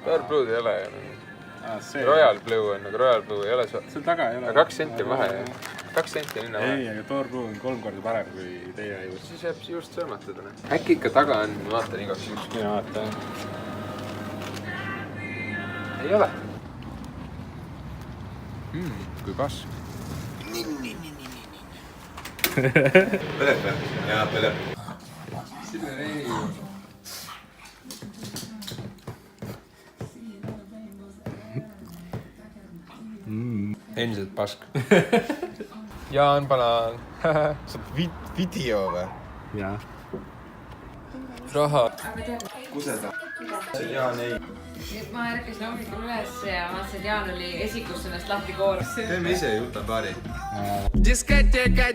Dark Blue'd ei ole ju. Royal Blue on, aga Royal Blue ei ole see. Seal taga ei ole. 2 senti on vahe. 2 senti on hinna vahe. Ei, aga Dark Blue on 3 korda parem kui teie juust. Siis jääb juust sõõmatud. Äkki ikka taga on, ma vaatan igaks juks. Mina vaatan. Ei ole. Kui kasv. Põleb või? Jaa, põleb. Sille ei. Endiselt pask. Jaan Palaan. Sa video või? Jaa. Raha. Kuseda. See Jaan ei. Ma ärkasin hommikul üles ja vaatasin, et Jaan oli esikus ennast lahti koorus. Teeme ise jutapaari. Diskoteka,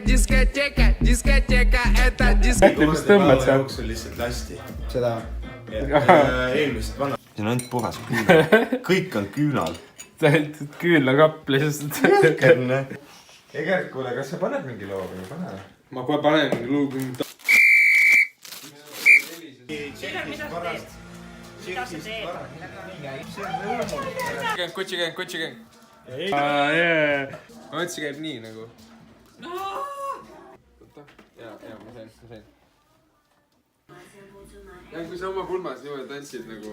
eta Äkki, mis tõmbad seal? Jooksul lihtsalt lasti. Seda. Eelmised vanad. See on ainult puhas küünal. Kõik on küünal. Küünlakapp lihtsalt. Jõkerne. Egert, kuule, kas sa paned mingi loo või pane? Ma kohe panen mingi lugu. Kutsi käng. Ma mõtlesin, käib nii nagu. Jaa, ma sain. Ja kui sa oma pulmas niimoodi tantsid nagu...